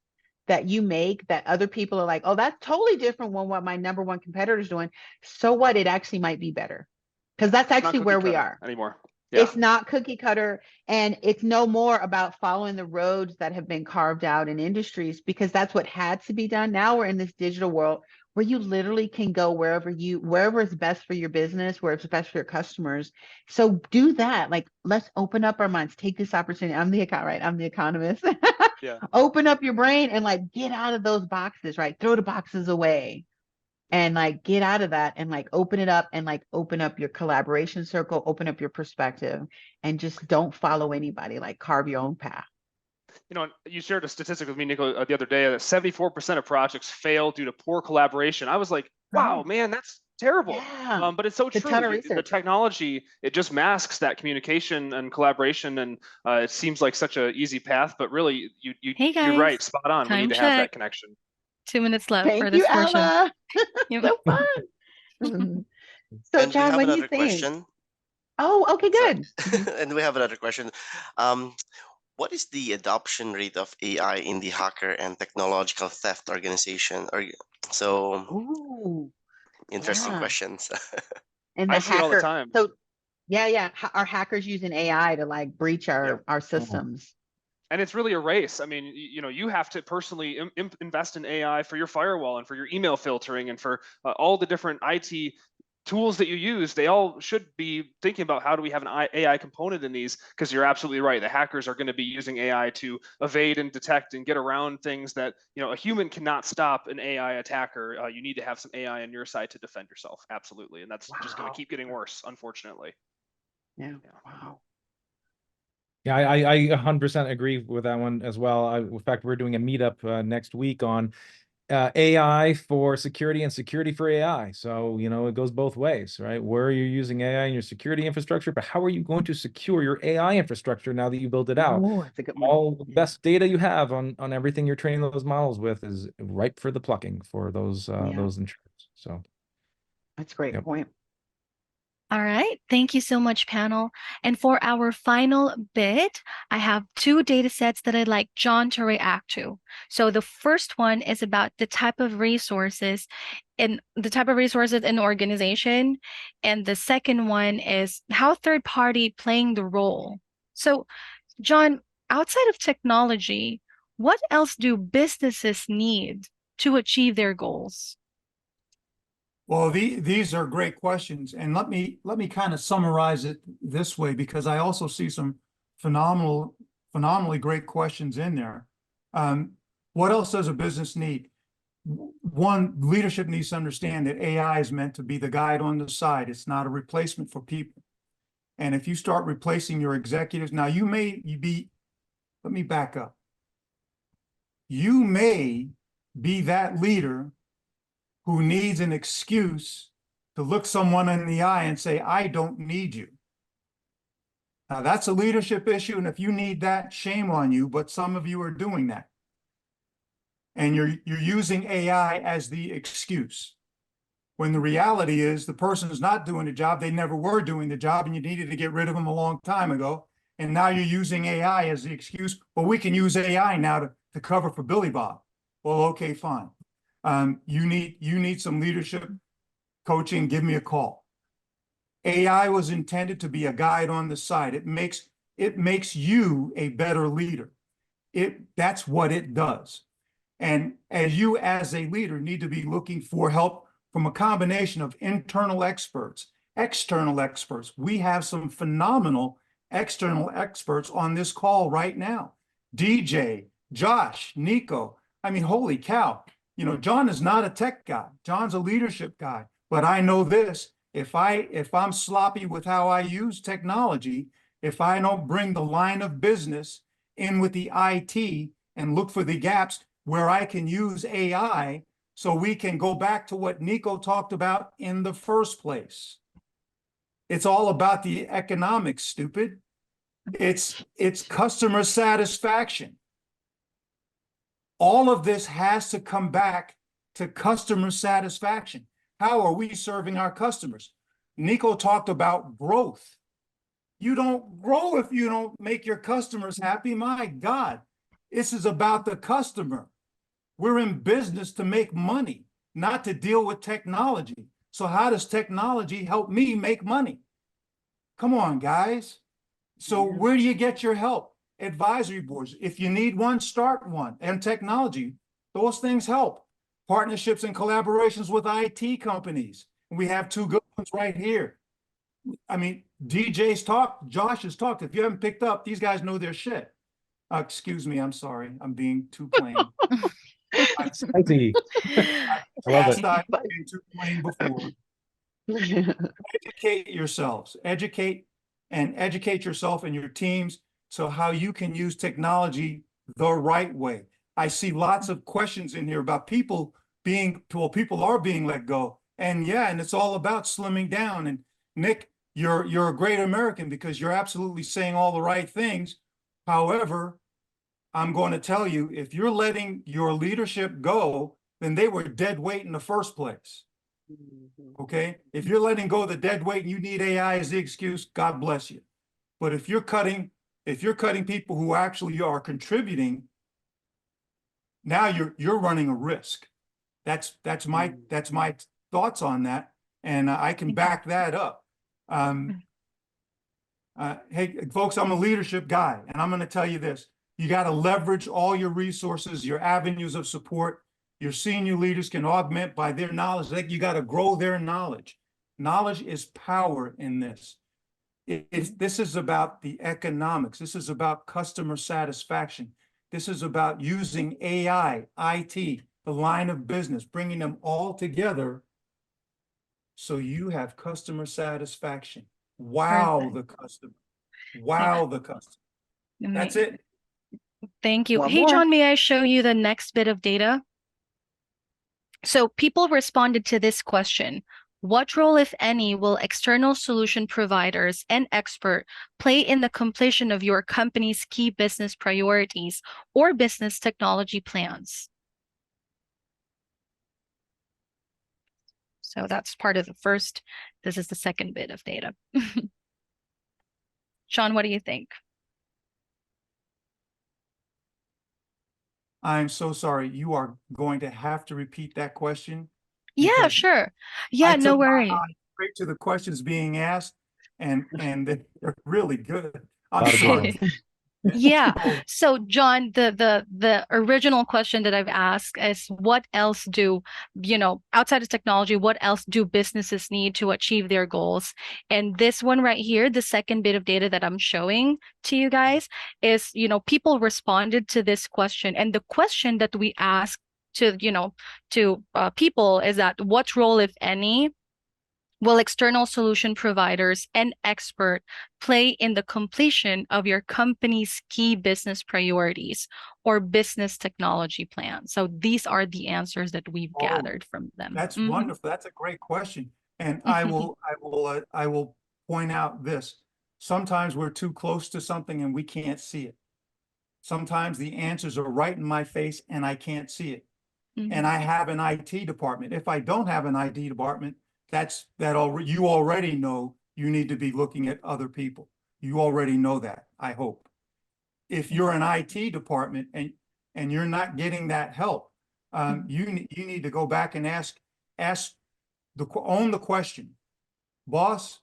that you make that other people are like, oh, that's totally different from what my number one competitor is doing. So what? It actually might be better because that's It's not actually cookie where we cutter are. anymore. Yeah. It's not cookie cutter and it's no more about following the roads that have been carved out in industries because that's what had to be done. Now we're in this digital world where you literally can go wherever is best for your business, where it's best for your customers. So do that. Like, let's open up our minds, take this opportunity. I'm the economist. Yeah. Open up your brain and like get out of those boxes, right? Throw the boxes away and like get out of that and like open it up and like open up your collaboration circle, open up your perspective and just don't follow anybody, like carve your own path. You shared a statistic with me, Kneko, the other day that 74% of projects fail due to poor collaboration. I was like, wow, man, that's terrible. Yeah. But it's so It's a true. ton of The research. technology, it just masks that communication and collaboration. And it seems like such an easy path, but really Hey you're guys, right, spot on. We need time to have that check. connection. 2 minutes left for Thank you, this portion. Ella. Yep. So fun. So And we John, have what do you another think? question. Oh, okay, Sorry. good. And we have another question. What is the adoption rate of AI in the hacker and technological theft organization? So Ooh, interesting yeah. questions. And I the see it all the hacker. time. So yeah. Are hackers using AI to like breach Yep. our systems? And it's really a race. I mean, you have to personally invest in AI for your firewall and for your email filtering and for all the different IT tools that you use. They all should be thinking about how do we have an AI component in these, because you're absolutely right. The hackers are going to be using AI to evade and detect and get around things that a human cannot stop an AI attacker. You need to have some AI on your side to defend yourself. Absolutely. And that's just going to Wow. keep getting worse, unfortunately. Yeah. Wow. Yeah, I 100% agree with that one as well. In fact, we're doing a meetup next week on AI for security and security for AI. So, it goes both ways, right? Where are you using AI in your security infrastructure, but how are you going to secure your AI infrastructure now that you build it out? Oh, that's a good one. All the best data you have on everything you're training those models with is ripe for the plucking for those insurers. So That's a great yep. point. All right. Thank you so much, panel. And for our final bit, I have two data sets that I'd like John to react to. So the first one is about the type of resources in an organization. And the second one is how third party playing the role. So, John, outside of technology, what else do businesses need to achieve their goals? Well, these are great questions, and let me kind of summarize it this way, because I also see some phenomenally great questions in there. What else does a business need? One, leadership needs to understand that AI is meant to be the guide on the side. It's not a replacement for people. And if you start replacing your executives, now let me back up. You may be that leader who needs an excuse to look someone in the eye and say, I don't need you. Now, that's a leadership issue, and if you need that, shame on you, but some of you are doing that. And you're using AI as the excuse, when the reality is the person is not doing the job, they never were doing the job, and you needed to get rid of them a long time ago, and now you're using AI as the excuse. Well, we can use AI now to cover for Billy Bob. Well, okay, fine. You need some leadership coaching, give me a call. AI was intended to be a guide on the side. It makes you a better leader. That's what it does. And as a leader, need to be looking for help from a combination of internal experts, external experts. We have some phenomenal external experts on this call right now. DJ, Josh, Kneko. I mean, holy cow. John is not a tech guy. John's a leadership guy. But I know this, if I'm sloppy with how I use technology, if I don't bring the line of business in with the IT and look for the gaps where I can use AI, so we can go back to what Kneko talked about in the first place. It's all about the economics, stupid. It's customer satisfaction. All of this has to come back to customer satisfaction. How are we serving our customers? Kneko talked about growth. You don't grow if you don't make your customers happy. My God, this is about the customer. We're in business to make money, not to deal with technology. So how does technology help me make money? Come on, guys. So where do you get your help? Advisory boards. If you need one, start one. And technology, those things help. Partnerships and collaborations with IT companies. We have two good ones right here. I mean, DJ's talked, Josh has talked. If you haven't picked up, these guys know their shit. Excuse me, I'm sorry. I'm being too plain. Spicy. I love it. I've been too plain before. Educate yourselves. Educate yourself and your teams so how you can use technology the right way. I see lots of questions in here about people are being let go. And it's all about slimming down. And Nick, you're a great American because you're absolutely saying all the right things. However, I'm going to tell you, if you're letting your leadership go, then they were dead weight in the first place. Okay? If you're letting go of the dead weight and you need AI as the excuse, God bless you. But if you're cutting people who actually are contributing, now you're running a risk. That's my thoughts on that, and I can back that up. Hey, folks, I'm a leadership guy, and I'm going to tell you this. You got to leverage all your resources, your avenues of support. Your senior leaders can augment by their knowledge. You got to grow their knowledge. Knowledge is power in this. This is about the economics. This is about customer satisfaction. This is about using AI, IT, the line of business, bringing them all together so you have customer satisfaction. Wow, the customer. Wow, the customer. That's it. Thank you. One Hey, more. John, may I show you the next bit of data? So people responded to this question. What role, if any, will external solution providers and expert play in the completion of your company's key business priorities or business technology plans? So that's part of the first. This is the second bit of data. Sean, what do you think? I'm so sorry. You are going to have to repeat that question. Yeah, because sure. Yeah, I no took my worry. eye straight to the questions being asked, and they're really good. I'm Lot of good sorry. ones. Yeah. So, So John, the original question that I've asked is what else do, outside of technology, what else do businesses need to achieve their goals? And this one right here, the second bit of data that I'm showing to you guys is, people responded to this question. And the question that we asked to people is that what role, if any, will external solution providers and expert play in the completion of your company's key business priorities or business technology plan? So these are the answers that we've gathered from them. that's wonderful. That's a great question. And I will point out this. Sometimes we're too close to something and we can't see it. Sometimes the answers are right in my face and I can't see it. And I have an IT department. If I don't have an IT department, you already know you need to be looking at other people. You already know that, I hope. If you're an IT department and you're not getting that help, you need to go back and own the question, boss,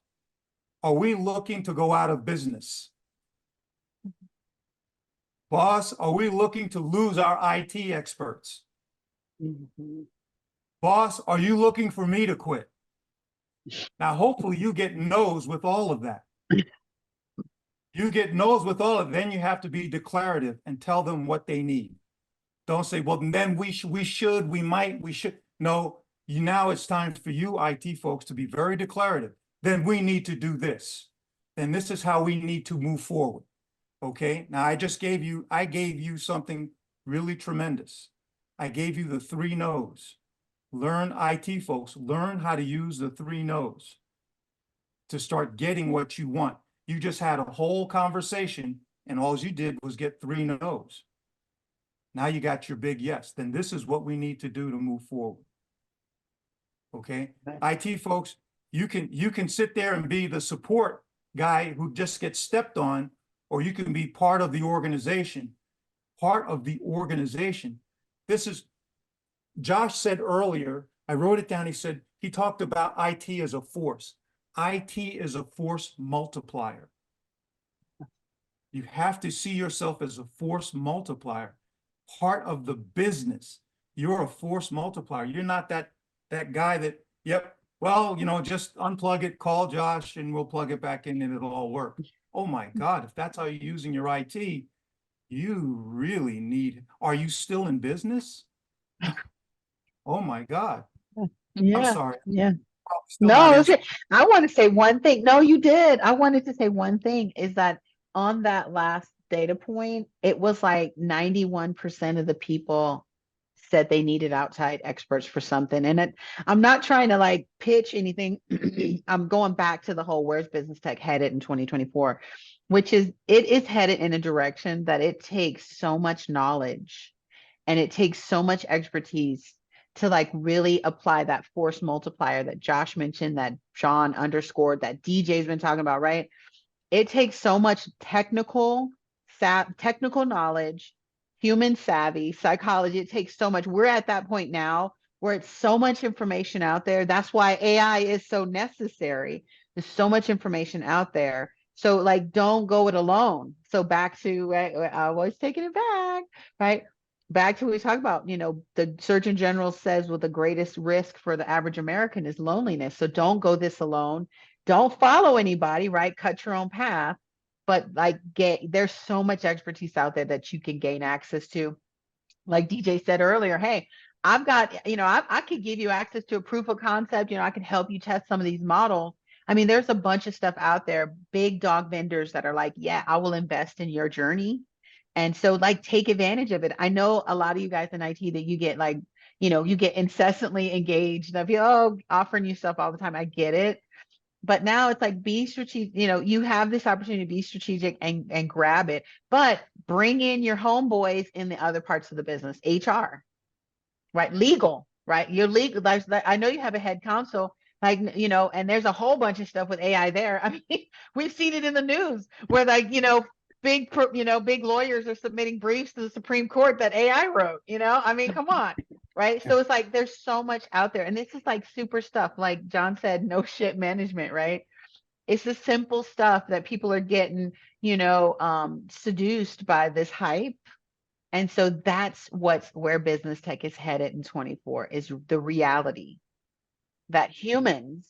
are we looking to go out of business? Boss, are we looking to lose our IT experts? Boss, are you looking for me to quit? Now, hopefully you get no's with all of that. You get no's with all of it, then you have to be declarative and tell them what they need. Don't say, well, then we should. No, now it's time for you IT folks to be very declarative. Then we need to do this. Then this is how we need to move forward. Okay, now I gave you something really tremendous. I gave you the 3 no's. Learn, IT folks, learn how to use the 3 no's to start getting what you want. You just had a whole conversation and all you did was get 3 no's. Now you got your big yes. Then this is what we need to do to move forward. Okay, IT folks, you can sit there and be the support guy who just gets stepped on, or you can be part of the organization. Part of the organization. Josh said earlier, I wrote it down, he talked about IT as a force. IT is a force multiplier. You have to see yourself as a force multiplier. Part of the business, you're a force multiplier. You're not that guy that, just unplug it, call Josh, and we'll plug it back in and it'll all work. Oh my God, if that's how you're using your IT, you really need, are you still in business? Oh my God. Yeah. I'm sorry. Yeah. Still No, not okay. answering. I want to say one thing. No, you did. I wanted to say one thing is that on that last data point, it was like 91% of the people said they needed outside experts for something. And I'm not trying to like pitch anything. I'm going back to the whole where's business tech headed in 2024, which is it is headed in a direction that it takes so much knowledge and it takes so much expertise to like really apply that force multiplier that Josh mentioned, that Sean underscored, that DJ's been talking about, right? It takes so much technical knowledge, human savvy, psychology. It takes so much. We're at that point now where it's so much information out there. That's why AI is so necessary. There's so much information out there. So like, don't go it alone. So back to, I always taking it back, right? Back to what we talked about, the Surgeon General says, well, the greatest risk for the average American is loneliness. So don't go this alone. Don't follow anybody, right? Cut your own path. But like, there's so much expertise out there that you can gain access to. Like DJ said earlier, hey, I've got, I could give you access to a proof of concept. I can help you test some of these models. I mean, there's a bunch of stuff out there, big dog vendors that are like, yeah, I will invest in your journey. And so like, take advantage of it. I know a lot of you guys in IT that you get like, you get incessantly engaged. And I feel, offering you stuff all the time. I get it. But now it's like, be strategic. You have this opportunity to be strategic and grab it, but bring in your homeboys in the other parts of the business, HR, right? Legal, right? You're legal. Like, I know you have a head counsel, like, you know, and there's a whole bunch of stuff with AI there. I mean, we've seen it in the news where, like, you know, big lawyers are submitting briefs to the Supreme Court that AI wrote, you know? I mean, come on, right? So it's like there's so much out there. And this is like super stuff. Like John said, no shit management, right? It's the simple stuff that people are getting, you know, seduced by this hype. And so that's where business tech is headed in 24, is the reality that humans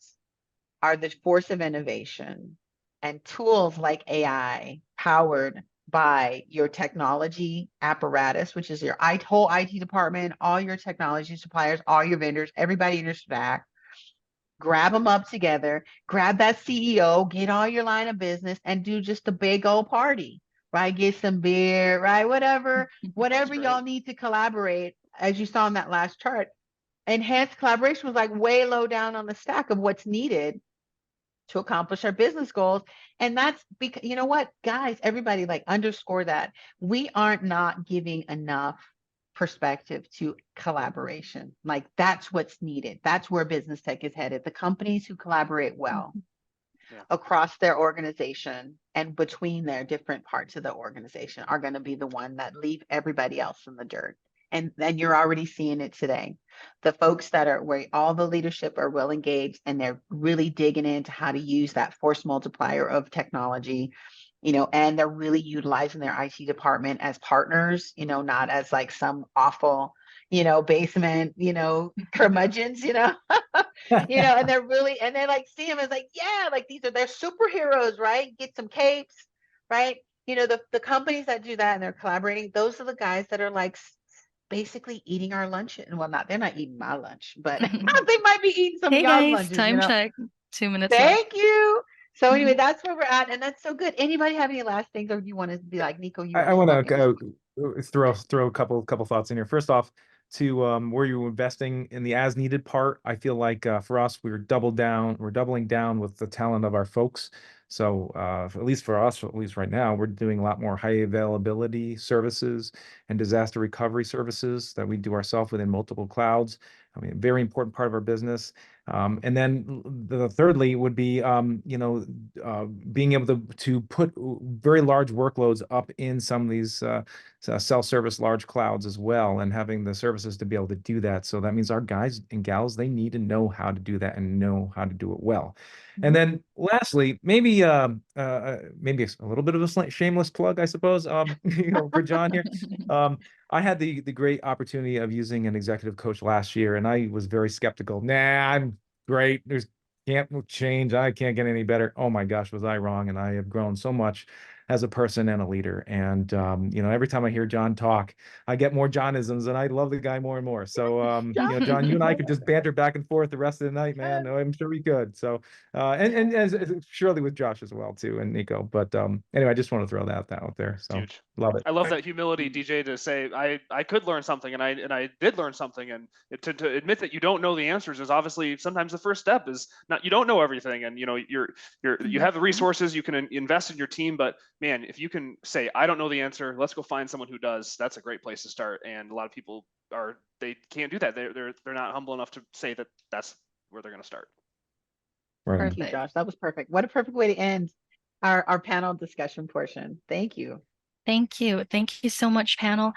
are the force of innovation, and tools like AI powered by your technology apparatus, which is your whole IT department, all your technology suppliers, all your vendors, everybody in your stack. Grab them up together, grab that CEO, get all your line of business, and do just a big old party, right? Get some beer, right? Whatever y'all need to collaborate, as you saw in that last chart. Enhanced collaboration was like way low down on the stack of what's needed to accomplish our business goals. And that's because, you know what, guys, everybody, like, underscore that. We aren't not giving enough perspective to collaboration. Like, that's what's needed. That's where business tech is headed. The companies who collaborate well across their organization and between their different parts of the organization are going to be the one that leave everybody else in the dirt. And you're already seeing it today. The folks that are where all the leadership are well engaged and they're really digging into how to use that force multiplier of technology, you know, and they're really utilizing their IT department as partners, you know, not as like some awful, you know, basement, you know, curmudgeons, you know, you know, and they're like, see them as like, yeah, like they're superheroes, right? Get some capes, right? You know, the companies that do that and they're collaborating, those are the guys that are like basically eating our lunch. Well, they're not eating my lunch, but they might be eating some of Hey y'all's guys, lunches, you time know. check. 2 minutes left. Thank you. So anyway, that's where we're at, and that's so good. Anybody have any last things, or do you want to be like Kneko? I want to throw a couple thoughts in here. First off, to where you're investing in the as needed part, I feel like for us, we're doubling down with the talent of our folks. So at least for us, at least right now, we're doing a lot more high availability services and disaster recovery services that we do ourselves within multiple clouds. I mean, a very important part of our business. And then the thirdly would be, you know, being able to put very large workloads up in some of these self-service large clouds as well, and having the services to be able to do that. So that means our guys and gals, they need to know how to do that and know how to do it well. And then lastly, maybe maybe a little bit of a shameless plug, I suppose, you know, for John here. I had the great opportunity of using an executive coach last year, and I was very skeptical. Nah, I'm great. Can't change. I can't get any better. Oh my gosh, was I wrong? And I have grown so much as a person and a leader. And you know, every time I hear John talk, I get more Johnisms, and I love the guy more and more. So you know, John, you and I could just banter back and forth the rest of the night, man. I'm sure we could. So and as surely with Josh as well too, and Kneko. But anyway, I just want to throw that out there. So Huge. love it. I love that humility, DJ, to say I could learn something, and I did learn something, and to admit that you don't know the answers is obviously sometimes the first step. Is not, you don't know everything, and you know you have the resources, you can invest in your team, but man, if you can say I don't know the answer, let's go find someone who does. That's a great place to start. And a lot of people they can't do that. They're not humble enough to say that that's where they're going to start. Right. Thank you, Josh. That was perfect. What a perfect way to end our panel discussion portion. Thank you. Thank you. Thank you so much, panel.